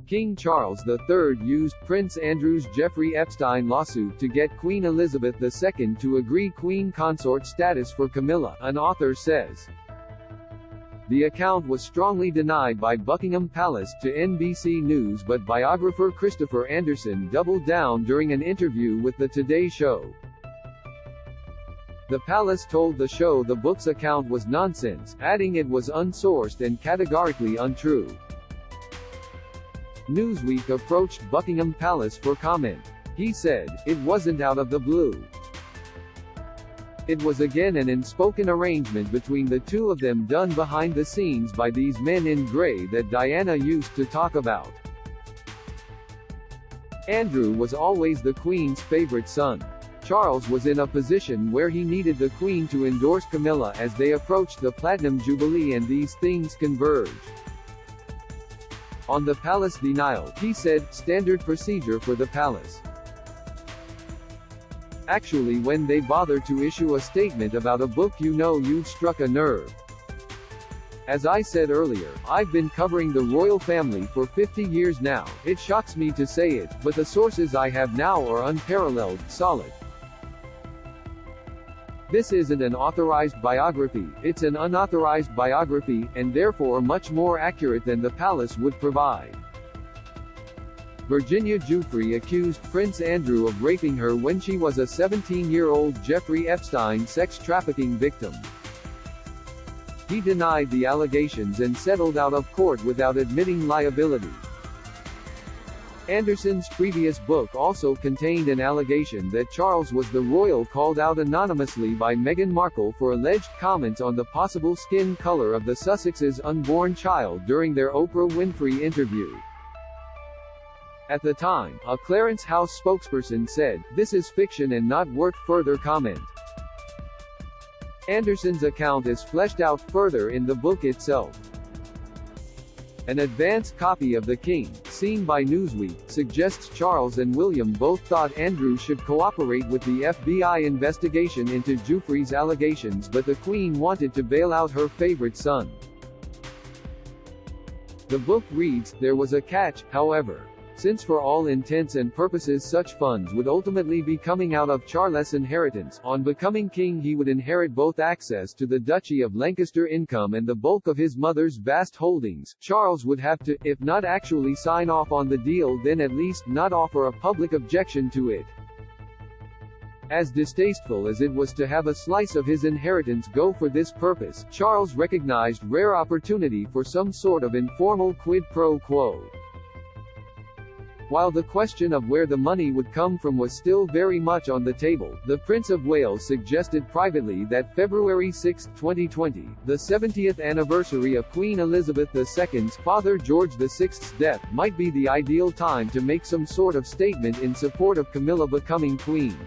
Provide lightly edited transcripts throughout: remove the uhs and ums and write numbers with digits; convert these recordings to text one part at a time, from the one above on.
King Charles III used Prince Andrew's Jeffrey Epstein lawsuit to get Queen Elizabeth II to agree Queen Consort status for Camilla, an author says. The account was strongly denied by Buckingham Palace to NBC News, but biographer Christopher Andersen doubled down during an interview with the Today Show. The palace told the show the book's account was nonsense, adding it was unsourced and categorically untrue. Newsweek approached Buckingham Palace for comment. He said, "It wasn't out of the blue. It was again an unspoken arrangement between the two of them done behind the scenes by these men in grey that Diana used to talk about. Andrew was always the Queen's favorite son. Charles was in a position where he needed the Queen to endorse Camilla as they approached the Platinum Jubilee, and these things converged." On the palace denial, he said, "Standard procedure for the palace. Actually, when they bother to issue a statement about a book, you know you've struck a nerve. As I said earlier, I've been covering the royal family for 50 years now. It shocks me to say it, but the sources I have now are unparalleled, solid. This isn't an authorized biography, it's an unauthorized biography, and therefore much more accurate than the palace would provide." Virginia Giuffre accused Prince Andrew of raping her when she was a 17-year-old Jeffrey Epstein sex trafficking victim. He denied the allegations and settled out of court without admitting liability. Andersen's previous book also contained an allegation that Charles was the royal called out anonymously by Meghan Markle for alleged comments on the possible skin color of the Sussexes' unborn child during their Oprah Winfrey interview. At the time, a Clarence House spokesperson said, "This is fiction and not worth further comment." Andersen's account is fleshed out further in the book itself. An advanced copy of The King, seen by Newsweek, suggests Charles and William both thought Andrew should cooperate with the FBI investigation into Giuffre's allegations, but the Queen wanted to bail out her favorite son. The book reads, "There was a catch, however. Since for all intents and purposes such funds would ultimately be coming out of Charles' inheritance, on becoming king he would inherit both access to the Duchy of Lancaster income and the bulk of his mother's vast holdings, Charles would have to, if not actually sign off on the deal, then at least not offer a public objection to it. As distasteful as it was to have a slice of his inheritance go for this purpose, Charles recognized rare opportunity for some sort of informal quid pro quo. While the question of where the money would come from was still very much on the table, the Prince of Wales suggested privately that February 6, 2020, the 70th anniversary of Queen Elizabeth II's father George VI's death, might be the ideal time to make some sort of statement in support of Camilla becoming queen.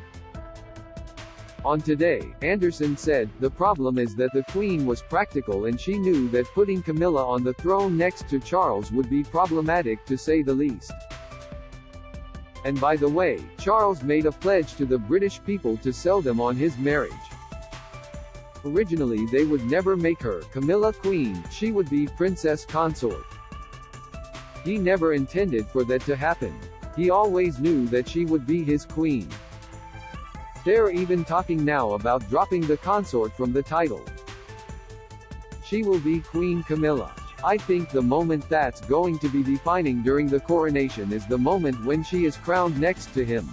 On Today, Andersen said, "The problem is that the Queen was practical and she knew that putting Camilla on the throne next to Charles would be problematic to say the least. And by the way, Charles made a pledge to the British people to sell them on his marriage. Originally they would never make her, Camilla, queen, she would be Princess Consort. He never intended for that to happen. He always knew that she would be his queen. They're even talking now about dropping the consort from the title. She will be Queen Camilla. I think the moment that's going to be defining during the coronation is the moment when she is crowned next to him.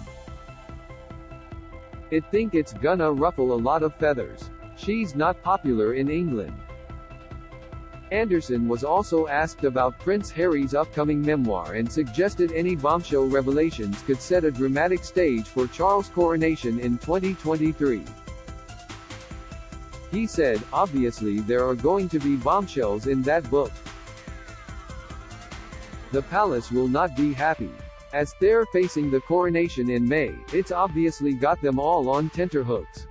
I think it's gonna ruffle a lot of feathers. She's not popular in England." Andersen was also asked about Prince Harry's upcoming memoir and suggested any bombshell revelations could set a dramatic stage for Charles' coronation in 2023. He said, "Obviously there are going to be bombshells in that book. The palace will not be happy. As they're facing the coronation in May, it's obviously got them all on tenterhooks.